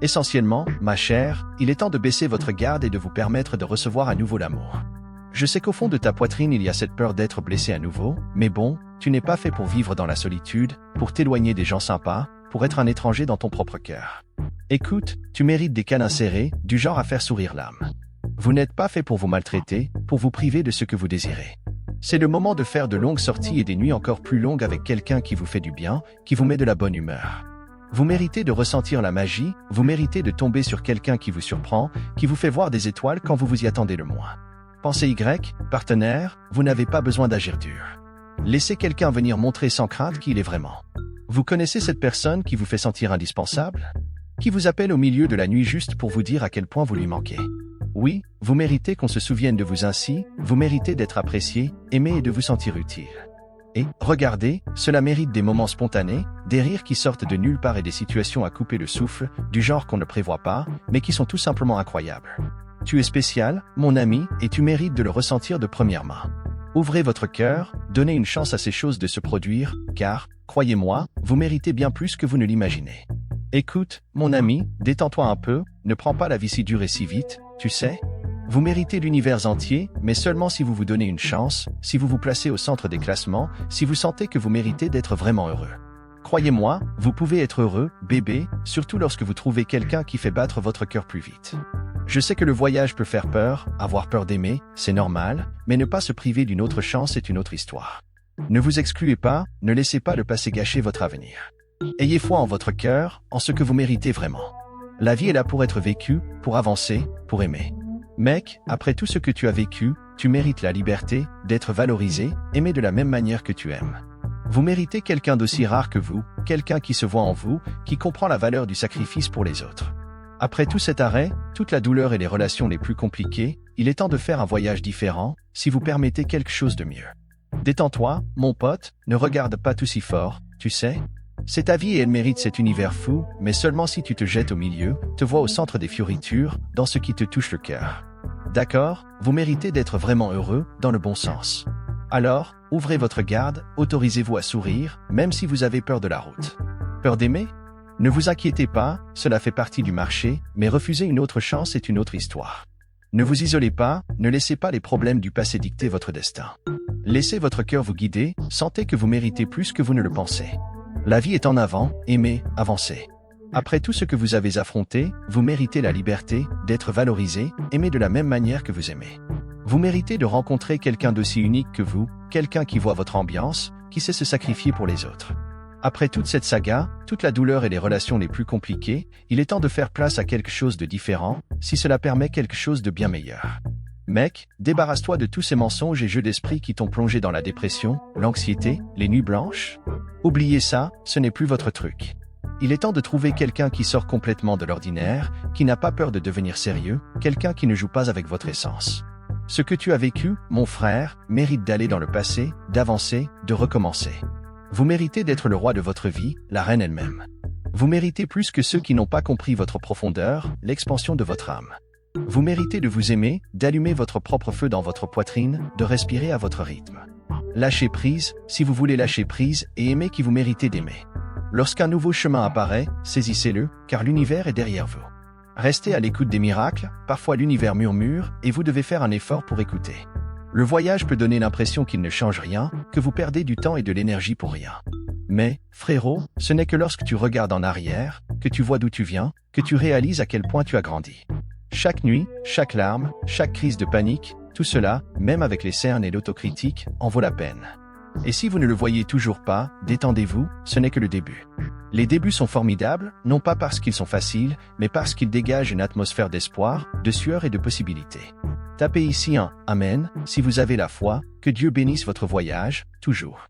Essentiellement, ma chère, il est temps de baisser votre garde et de vous permettre de recevoir à nouveau l'amour. Je sais qu'au fond de ta poitrine il y a cette peur d'être blessé à nouveau, mais bon, tu n'es pas fait pour vivre dans la solitude, pour t'éloigner des gens sympas, pour être un étranger dans ton propre cœur. Écoute, tu mérites des câlins serrés, du genre à faire sourire l'âme. Vous n'êtes pas fait pour vous maltraiter, pour vous priver de ce que vous désirez. C'est le moment de faire de longues sorties et des nuits encore plus longues avec quelqu'un qui vous fait du bien, qui vous met de la bonne humeur. Vous méritez de ressentir la magie, vous méritez de tomber sur quelqu'un qui vous surprend, qui vous fait voir des étoiles quand vous vous y attendez le moins. Pensez Y, partenaire, vous n'avez pas besoin d'agir dur. Laissez quelqu'un venir montrer sans crainte qui il est vraiment. Vous connaissez cette personne qui vous fait sentir indispensable? Qui vous appelle au milieu de la nuit juste pour vous dire à quel point vous lui manquez? Oui, vous méritez qu'on se souvienne de vous ainsi, vous méritez d'être apprécié, aimé et de vous sentir utile. Et, regardez, cela mérite des moments spontanés, des rires qui sortent de nulle part et des situations à couper le souffle, du genre qu'on ne prévoit pas, mais qui sont tout simplement incroyables. Tu es spécial, mon ami, et tu mérites de le ressentir de première main. Ouvrez votre cœur, donnez une chance à ces choses de se produire, car, croyez-moi, vous méritez bien plus que vous ne l'imaginez. Écoute, mon ami, détends-toi un peu, ne prends pas la vie si dure et si vite, tu sais. Vous méritez l'univers entier, mais seulement si vous vous donnez une chance, si vous vous placez au centre des classements, si vous sentez que vous méritez d'être vraiment heureux. Croyez-moi, vous pouvez être heureux, bébé, surtout lorsque vous trouvez quelqu'un qui fait battre votre cœur plus vite. Je sais que le voyage peut faire peur, avoir peur d'aimer, c'est normal, mais ne pas se priver d'une autre chance est une autre histoire. Ne vous excluez pas, ne laissez pas le passé gâcher votre avenir. Ayez foi en votre cœur, en ce que vous méritez vraiment. La vie est là pour être vécue, pour avancer, pour aimer. Mec, après tout ce que tu as vécu, tu mérites la liberté, d'être valorisé, aimé de la même manière que tu aimes. Vous méritez quelqu'un d'aussi rare que vous, quelqu'un qui se voit en vous, qui comprend la valeur du sacrifice pour les autres. Après tout cet arrêt, toute la douleur et les relations les plus compliquées, il est temps de faire un voyage différent, si vous permettez quelque chose de mieux. Détends-toi, mon pote, ne regarde pas tout si fort, tu sais. C'est ta vie et elle mérite cet univers fou, mais seulement si tu te jettes au milieu, te vois au centre des fioritures, dans ce qui te touche le cœur. D'accord, vous méritez d'être vraiment heureux, dans le bon sens. Alors, ouvrez votre garde, autorisez-vous à sourire, même si vous avez peur de la route. Peur d'aimer? Ne vous inquiétez pas, cela fait partie du marché, mais refuser une autre chance est une autre histoire. Ne vous isolez pas, ne laissez pas les problèmes du passé dicter votre destin. Laissez votre cœur vous guider, sentez que vous méritez plus que vous ne le pensez. La vie est en avant, aimez, avancez. Après tout ce que vous avez affronté, vous méritez la liberté, d'être valorisé, aimé de la même manière que vous aimez. Vous méritez de rencontrer quelqu'un d'aussi unique que vous, quelqu'un qui voit votre ambiance, qui sait se sacrifier pour les autres. Après toute cette saga, toute la douleur et les relations les plus compliquées, il est temps de faire place à quelque chose de différent, si cela permet quelque chose de bien meilleur. Mec, débarrasse-toi de tous ces mensonges et jeux d'esprit qui t'ont plongé dans la dépression, l'anxiété, les nuits blanches. Oubliez ça, ce n'est plus votre truc. Il est temps de trouver quelqu'un qui sort complètement de l'ordinaire, qui n'a pas peur de devenir sérieux, quelqu'un qui ne joue pas avec votre essence. Ce que tu as vécu, mon frère, mérite d'aller dans le passé, d'avancer, de recommencer. Vous méritez d'être le roi de votre vie, la reine elle-même. Vous méritez plus que ceux qui n'ont pas compris votre profondeur, l'expansion de votre âme. Vous méritez de vous aimer, d'allumer votre propre feu dans votre poitrine, de respirer à votre rythme. Lâchez prise, si vous voulez lâcher prise, et aimez qui vous méritez d'aimer. Lorsqu'un nouveau chemin apparaît, saisissez-le, car l'univers est derrière vous. Restez à l'écoute des miracles, parfois l'univers murmure, et vous devez faire un effort pour écouter. Le voyage peut donner l'impression qu'il ne change rien, que vous perdez du temps et de l'énergie pour rien. Mais, frérot, ce n'est que lorsque tu regardes en arrière, que tu vois d'où tu viens, que tu réalises à quel point tu as grandi. Chaque nuit, chaque larme, chaque crise de panique, tout cela, même avec les cernes et l'autocritique, en vaut la peine. Et si vous ne le voyez toujours pas, détendez-vous, ce n'est que le début. Les débuts sont formidables, non pas parce qu'ils sont faciles, mais parce qu'ils dégagent une atmosphère d'espoir, de sueur et de possibilités. Tapez ici un « Amen » si vous avez la foi, que Dieu bénisse votre voyage, toujours.